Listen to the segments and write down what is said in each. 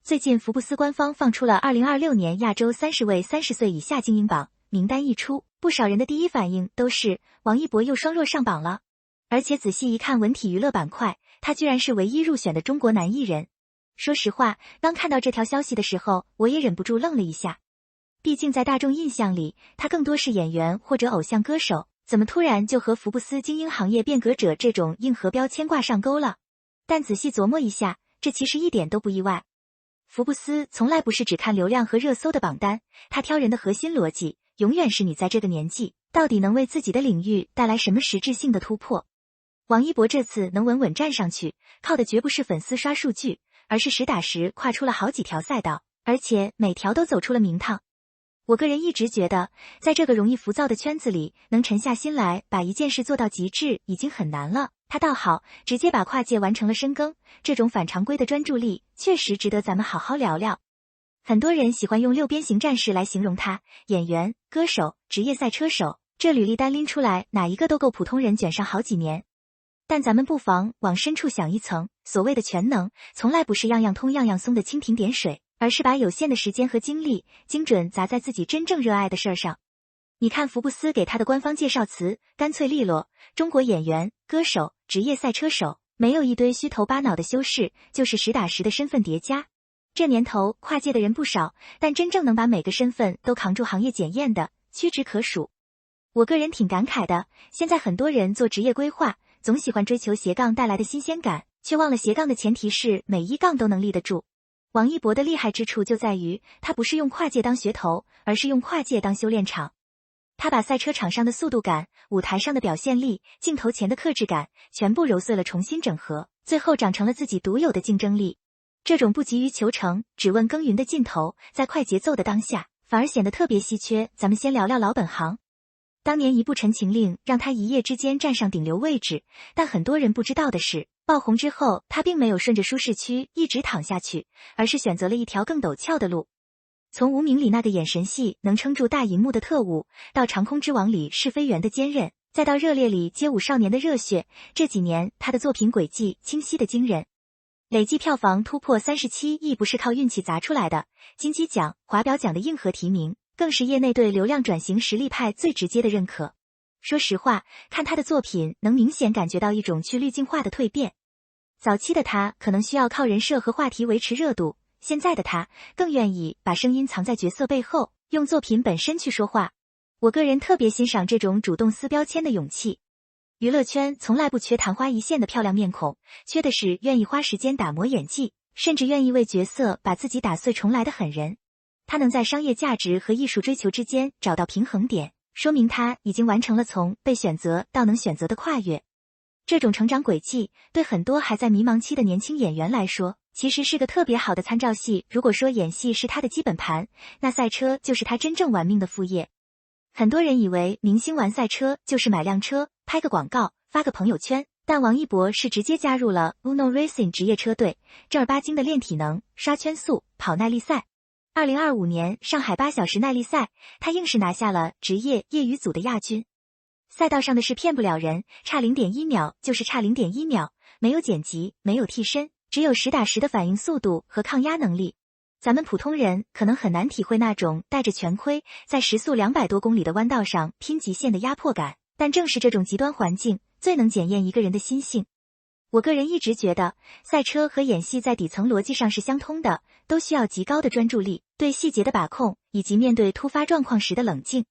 最近福布斯官方放出了2026年亚洲30位30岁以下精英榜，名单一出，不少人的第一反应都是王一博又双弱上榜了。而且仔细一看文体娱乐板块，他居然是唯一入选的中国男艺人。说实话，刚看到这条消息的时候，我也忍不住愣了一下。毕竟在大众印象里，他更多是演员或者偶像歌手，怎么突然就和福布斯精英行业变革者这种硬核标签挂上钩了？但仔细琢磨一下，这其实一点都不意外。福布斯从来不是只看流量和热搜的榜单，他挑人的核心逻辑永远是你在这个年纪到底能为自己的领域带来什么实质性的突破。王一博这次能稳稳站上去，靠的绝不是粉丝刷数据，而是实打实跨出了好几条赛道，而且每条都走出了名堂。我个人一直觉得，在这个容易浮躁的圈子里，能沉下心来把一件事做到极致已经很难了。他倒好，直接把跨界完成了深耕，这种反常规的专注力确实值得咱们好好聊聊。很多人喜欢用6边形战士来形容他，演员、歌手、职业赛车手，这履历单拎出来，哪一个都够普通人卷上好几年。但咱们不妨往深处想一层，所谓的全能，从来不是样样通样样松的蜻蜓点水，而是把有限的时间和精力精准砸在自己真正热爱的事儿上。你看福布斯给他的官方介绍词，干脆利落，中国演员、歌手、职业赛车手，没有一堆虚头巴脑的修饰，就是实打实的身份叠加。这年头跨界的人不少，但真正能把每个身份都扛住行业检验的，屈指可数。我个人挺感慨的，现在很多人做职业规划，总喜欢追求斜杠带来的新鲜感，却忘了斜杠的前提是每一杠都能立得住。王一博的厉害之处就在于，他不是用跨界当噱头，而是用跨界当修炼场。他把赛车场上的速度感、舞台上的表现力、镜头前的克制感，全部揉碎了重新整合，最后长成了自己独有的竞争力。这种不急于求成，只问耕耘的劲头，在快节奏的当下，反而显得特别稀缺。咱们先聊聊老本行。当年一部《陈情令》让他一夜之间站上顶流位置，但很多人不知道的是，爆红之后，他并没有顺着舒适区一直躺下去，而是选择了一条更陡峭的路。从无名里那个眼神戏能撑住大银幕的特务，到长空之王里试飞员的坚韧，再到热烈里街舞少年的热血，这几年他的作品轨迹清晰的惊人。累计票房突破37亿不是靠运气砸出来的，金鸡奖、华表奖的硬核提名，更是业内对流量转型实力派最直接的认可。说实话，看他的作品能明显感觉到一种去滤镜化的蜕变。早期的他可能需要靠人设和话题维持热度，现在的他更愿意把声音藏在角色背后，用作品本身去说话。我个人特别欣赏这种主动撕标签的勇气。娱乐圈从来不缺昙花一现的漂亮面孔，缺的是愿意花时间打磨演技，甚至愿意为角色把自己打碎重来的狠人。他能在商业价值和艺术追求之间找到平衡点，说明他已经完成了从被选择到能选择的跨越。这种成长轨迹对很多还在迷茫期的年轻演员来说，其实是个特别好的参照系。如果说演戏是他的基本盘，那赛车就是他真正玩命的副业。很多人以为明星玩赛车就是买辆车，拍个广告，发个朋友圈，但王一博是直接加入了 Uno Racing 职业车队，正儿八经的练体能、刷圈速、跑耐力赛。2025年上海8小时耐力赛，他硬是拿下了职业业余组的亚军。赛道上的事骗不了人，差0.1秒就是差0.1秒，没有剪辑，没有替身，只有实打实的反应速度和抗压能力。咱们普通人可能很难体会那种带着全盔在时速200多公里的弯道上拼极限的压迫感，但正是这种极端环境最能检验一个人的心性。我个人一直觉得，赛车和演戏在底层逻辑上是相通的，都需要极高的专注力、对细节的把控，以及面对突发状况时的冷静。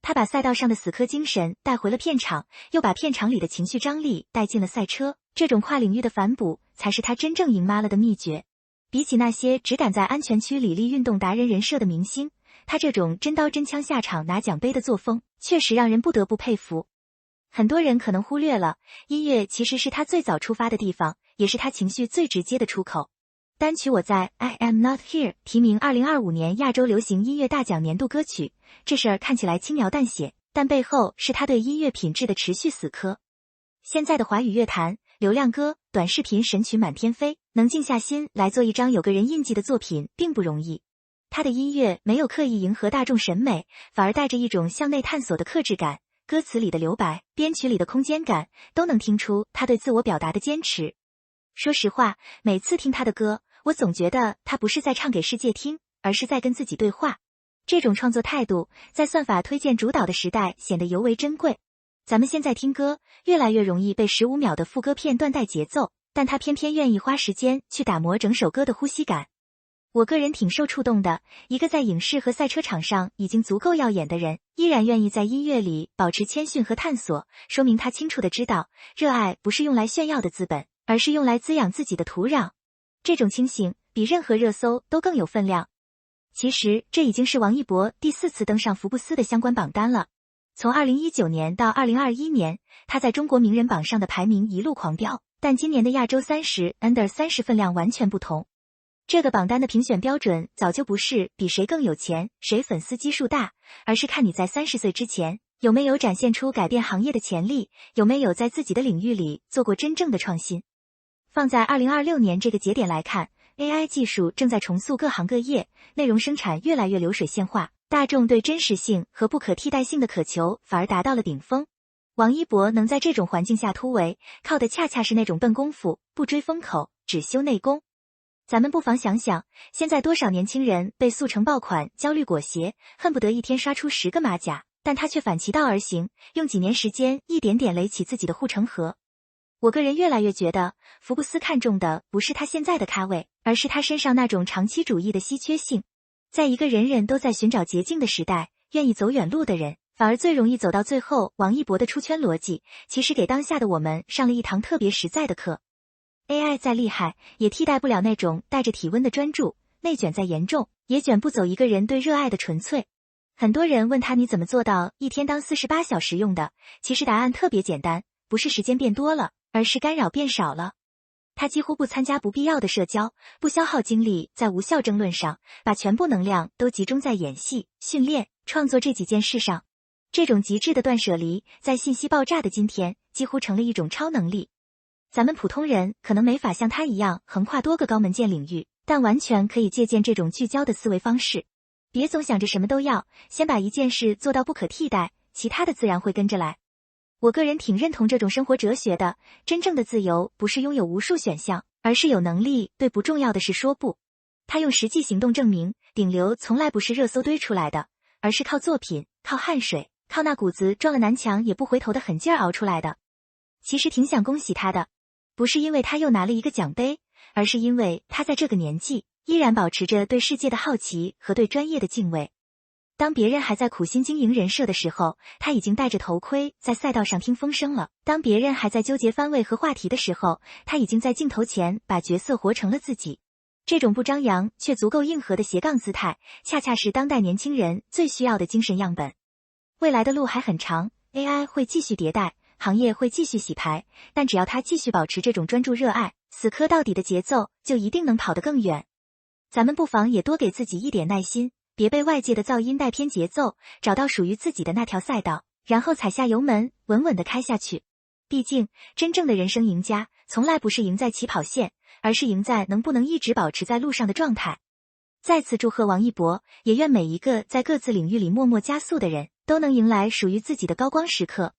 他把赛道上的死磕精神带回了片场，又把片场里的情绪张力带进了赛车，这种跨领域的反哺才是他真正赢妈了的秘诀。比起那些只敢在安全区里立运动达人人设的明星，他这种真刀真枪下场拿奖杯的作风，确实让人不得不佩服。很多人可能忽略了，音乐其实是他最早出发的地方，也是他情绪最直接的出口。单曲《我在 I Am Not Here》提名2025年亚洲流行音乐大奖年度歌曲，这事儿看起来轻描淡写，但背后是他对音乐品质的持续死磕。现在的华语乐坛，流量歌、短视频神曲满天飞，能静下心来做一张有个人印记的作品并不容易。他的音乐没有刻意迎合大众审美，反而带着一种向内探索的克制感，歌词里的留白，编曲里的空间感，都能听出他对自我表达的坚持。说实话，每次听他的歌，我总觉得他不是在唱给世界听，而是在跟自己对话。这种创作态度，在算法推荐主导的时代显得尤为珍贵。咱们现在听歌，越来越容易被15秒的副歌片段带节奏，但他偏偏愿意花时间去打磨整首歌的呼吸感。我个人挺受触动的，一个在影视和赛车场上已经足够耀眼的人，依然愿意在音乐里保持谦逊和探索，说明他清楚地知道，热爱不是用来炫耀的资本，而是用来滋养自己的土壤。这种清醒，比任何热搜都更有分量。其实，这已经是王一博第4次登上福布斯的相关榜单了。从2019年到2021年，他在中国名人榜上的排名一路狂飙，但今年的亚洲30 Under 30分量完全不同。这个榜单的评选标准早就不是比谁更有钱，谁粉丝基数大，而是看你在30岁之前，有没有展现出改变行业的潜力，有没有在自己的领域里做过真正的创新。放在2026年这个节点来看， AI 技术正在重塑各行各业，内容生产越来越流水线化，大众对真实性和不可替代性的渴求反而达到了顶峰。王一博能在这种环境下突围，靠的恰恰是那种笨功夫，不追风口，只修内功。咱们不妨想想，现在多少年轻人被速成爆款焦虑裹挟，恨不得一天刷出10个马甲，但他却反其道而行，用几年时间一点点垒起自己的护城河。我个人越来越觉得，福布斯看重的不是他现在的咖位，而是他身上那种长期主义的稀缺性。在一个人人都在寻找捷径的时代，愿意走远路的人，反而最容易走到最后。王一博的出圈逻辑，其实给当下的我们上了一堂特别实在的课。AI 再厉害，也替代不了那种带着体温的专注，内卷再严重，也卷不走一个人对热爱的纯粹。很多人问他你怎么做到一天当48小时用的，其实答案特别简单，不是时间变多了，而是干扰变少了。他几乎不参加不必要的社交，不消耗精力在无效争论上，把全部能量都集中在演戏、训练、创作这几件事上。这种极致的断舍离，在信息爆炸的今天，几乎成了一种超能力。咱们普通人可能没法像他一样横跨多个高门槛领域，但完全可以借鉴这种聚焦的思维方式。别总想着什么都要，先把一件事做到不可替代，其他的自然会跟着来。我个人挺认同这种生活哲学的，真正的自由不是拥有无数选项，而是有能力对不重要的事说不。他用实际行动证明，顶流从来不是热搜堆出来的，而是靠作品、靠汗水、靠那股子撞了南墙也不回头的狠劲儿熬出来的。其实挺想恭喜他的，不是因为他又拿了一个奖杯，而是因为他在这个年纪依然保持着对世界的好奇和对专业的敬畏。当别人还在苦心经营人设的时候，他已经戴着头盔在赛道上听风声了。当别人还在纠结番位和话题的时候，他已经在镜头前把角色活成了自己。这种不张扬却足够硬核的斜杠姿态，恰恰是当代年轻人最需要的精神样本。未来的路还很长， AI 会继续迭代，行业会继续洗牌，但只要他继续保持这种专注热爱、死磕到底的节奏，就一定能跑得更远。咱们不妨也多给自己一点耐心，别被外界的噪音带偏节奏，找到属于自己的那条赛道，然后踩下油门，稳稳地开下去。毕竟，真正的人生赢家，从来不是赢在起跑线，而是赢在能不能一直保持在路上的状态。再次祝贺王一博，也愿每一个在各自领域里默默加速的人，都能迎来属于自己的高光时刻。